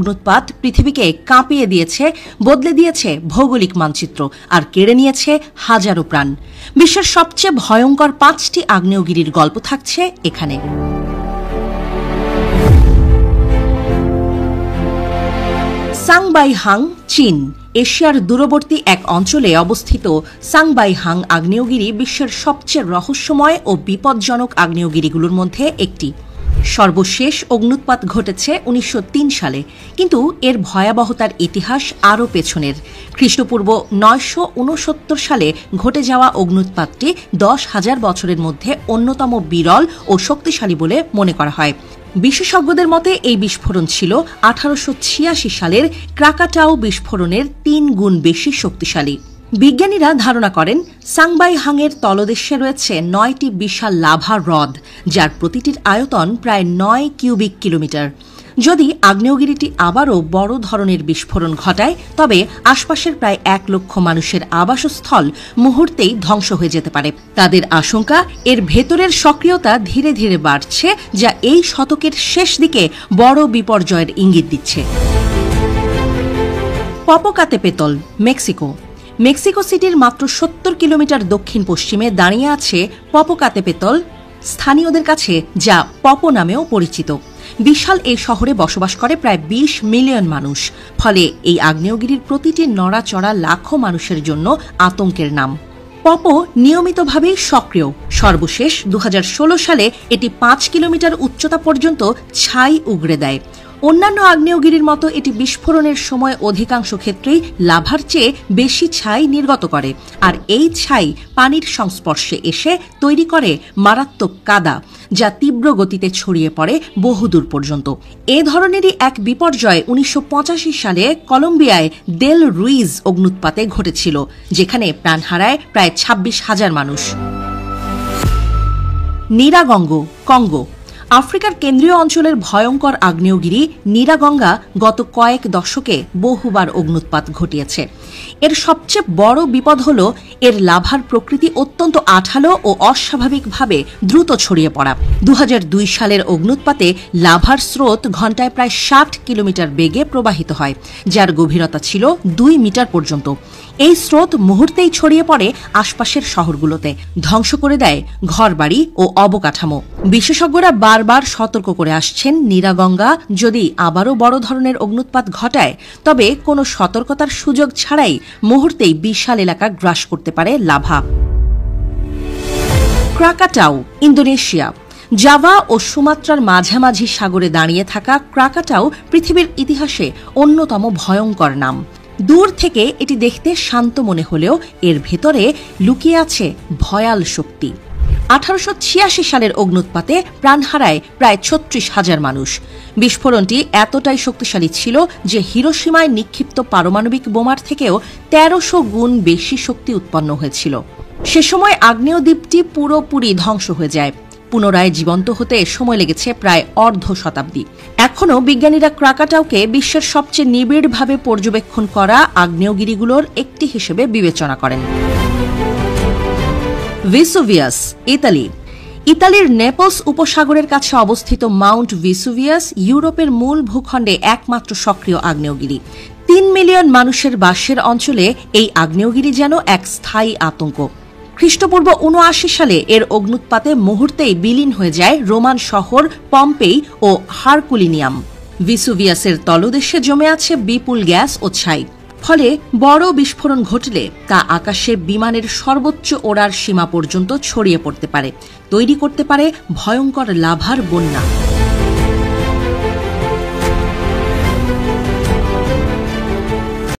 অগ্ন্যুৎপাত পৃথিবীকে কাঁপিয়ে দিয়েছে, বদলে দিয়েছে ভৌগোলিক মানচিত্র আর কেড়ে নিয়েছে হাজারো প্রাণ। বিশ্বের সবচেয়ে ভয়ঙ্কর 5টি আগ্নেয়গিরির গল্প থাকছে এখানে। সাংবাইহাং, চীন। এশিয়ার দূরবর্তী এক অঞ্চলে অবস্থিত সাংবাইহাং আগ্নেয়গিরি বিশ্বের সবচেয়ে রহস্যময় ও বিপজ্জনক আগ্নেয়গিরিগুলোর মধ্যে একটি। সর্বশেষ অগ্ন্যুৎপাত ঘটেছে 1903 সালে, কিন্তু এর ভয়াবহতার ইতিহাস আরও পেছনের। খ্রিস্টপূর্ব 969 সালে ঘটে যাওয়া অগ্ন্যুৎপাতটি 10,000 বছরের মধ্যে অন্যতম বিরল ও শক্তিশালী বলে মনে করা হয়। বিশেষজ্ঞদের মতে এই বিস্ফোরণ ছিল 1886 সালের ক্রাকাটাও বিস্ফোরণের 3 গুণ বেশি শক্তিশালী। বিজ্ঞানীরা ধারণা করেন সাংবাইহাংয়ের তলদেশে রয়েছে 9টি বিশাল লাভা হ্রদ, যার প্রতিটির আয়তন প্রায় 9 কিউবিক কিলোমিটার। যদি আগ্নেয়গিরিটি আবারও বড় ধরনের বিস্ফোরণ ঘটায়, তবে আশপাশের প্রায় 1 লক্ষ মানুষের আবাসস্থল মুহূর্তেই ধ্বংস হয়ে যেতে পারে। তাদের আশঙ্কা, এর ভেতরের সক্রিয়তা ধীরে ধীরে বাড়ছে, যা এই শতকের শেষ দিকে বড় বিপর্যয়ের ইঙ্গিত দিচ্ছে। পপোকাতেপেতল, মেক্সিকো। মেক্সিকো সিটির মাত্র 70 কিলোমিটার দক্ষিণ পশ্চিমে দাঁড়িয়ে আছে পপোকাতেপেতল, স্থানীয়দের কাছে যা পপো নামেও পরিচিত। বিশাল এই শহরে বসবাস করে প্রায় 20 মিলিয়ন মানুষ, ফলে এই আগ্নেয়গিরির প্রতিটি নড়াচড়া লাখো মানুষের জন্য আতঙ্কের নাম। পপো নিয়মিতভাবেই সক্রিয়। সর্বশেষ 2016 সালে এটি 5 কিলোমিটার উচ্চতা পর্যন্ত ছাই উগড়ে দেয়। অন্যান্য আগ্নেয়গিরির মতো এটি বিস্ফোরণের সময় অধিকাংশ ক্ষেত্রেই লাভার চেয়ে বেশি ছাই নির্গত করে, আর এই ছাই পানির সংস্পর্শে এসে তৈরি করে মারাত্মক কাদা, যা তীব্র গতিতে ছড়িয়ে পড়ে বহুদূর পর্যন্ত। এ ধরনেরই এক বিপর্যয় 1985 সালে কলম্বিয়ায় দেল রুইজ অগ্ন্যুৎপাতে ঘটেছিল, যেখানে প্রাণ হারায় প্রায় 26,000 মানুষ। নিরাগঙ্গা, কঙ্গো। আফ্রিকার কেন্দ্রীয় অঞ্চলের ভয়ঙ্কর আগ্নেয়গিরি নিরাগঙ্গা গত কয়েক দশকে বহুবার অগ্ন্যুৎপাত ঘটিয়েছে। এর সবচেয়ে বড় বিপদ হল এর লাভার প্রকৃতি অত্যন্ত আঠালো ও অস্বাভাবিকভাবে দ্রুত ছড়িয়ে পড়া। 2002 সালের অগ্ন্যুৎপাতে লাভার স্রোত ঘণ্টায় প্রায় 60 কিলোমিটার বেগে প্রবাহিত হয়, যার গভীরতা ছিল 2 মিটার পর্যন্ত। এই স্রোত মুহূর্তেই ছড়িয়ে পড়ে আশপাশের শহরগুলোতে, ধ্বংস করে দেয় ঘরবাড়ি ও অবকাঠামো। বিশেষজ্ঞরা বারবার সতর্ক করে আসছেন, নিরাগঙ্গা যদি আবারও বড় ধরনের অগ্ন্যুৎপাত ঘটায়, তবে কোনো সতর্কতার সুযোগ ছাড়াই মুহূর্তেই বিশাল এলাকা গ্রাস করতে পারে লাভা। ক্রাকাটাও, ইন্দোনেশিয়া। জাভা ও সুমাত্রার মাঝামাঝি সাগরে দাঁড়িয়ে থাকা ক্রাকাটাও পৃথিবীর ইতিহাসে অন্যতম ভয়ঙ্কর নাম। দূর থেকে এটি দেখতে শান্ত মনে হলেও এর ভেতরে লুকিয়ে আছে ভয়াল শক্তি। 1886 সালের অগ্ন্যুৎপাতে প্রাণ হারায় প্রায় 36,000 মানুষ। বিস্ফোরণটি এতটাই শক্তিশালী ছিল যে হিরোশিমায় নিক্ষিপ্ত পারমাণবিক বোমার থেকেও 1300 গুণ বেশি শক্তি উৎপন্ন হয়েছিল। সে সময় আগ্নেয় দ্বীপটি পুরোপুরি ধ্বংস হয়ে যায়। পুনরায় জীবন্ত হতে সময় লেগেছে প্রায় অর্ধ শতাব্দী। এখনও বিজ্ঞানীরা ক্রাকাটাওকে বিশ্বের সবচেয়ে নিবিড়ভাবে পর্যবেক্ষণ করা আগ্নেয়গিরিগুলোর একটি হিসেবে বিবেচনা করেন। Vesuvius, Italy. ইতালির নেপলস উপসাগরের কাছে অবস্থিত মাউন্ট ভিসুভিয়াস ইউরোপের মূল ভূখণ্ডে একমাত্র সক্রিয় আগ্নেয়গিরি। 3 মিলিয়ন মানুষের বাসের অঞ্চলে এই আগ্নেয়গিরি যেন এক স্থায়ী আতঙ্ক। খ্রিস্টপূর্ব 79 সালে এর অগ্ন্যুৎপাতে মুহূর্তেই বিলীন হয়ে যায় রোমান শহর পম্পেই ও হারকুলিনিয়াম। ভিসুভিয়াসের তলদেশে জমে আছে বিপুল গ্যাস ও ছাই। ফলে বড় বিস্ফোরণ ঘটলে তা আকাশে বিমানের সর্বোচ্চ ওড়ার সীমা পর্যন্ত ছড়িয়ে পড়তে পারে, তৈরি করতে পারে ভয়ঙ্কর লাভার বন্যা।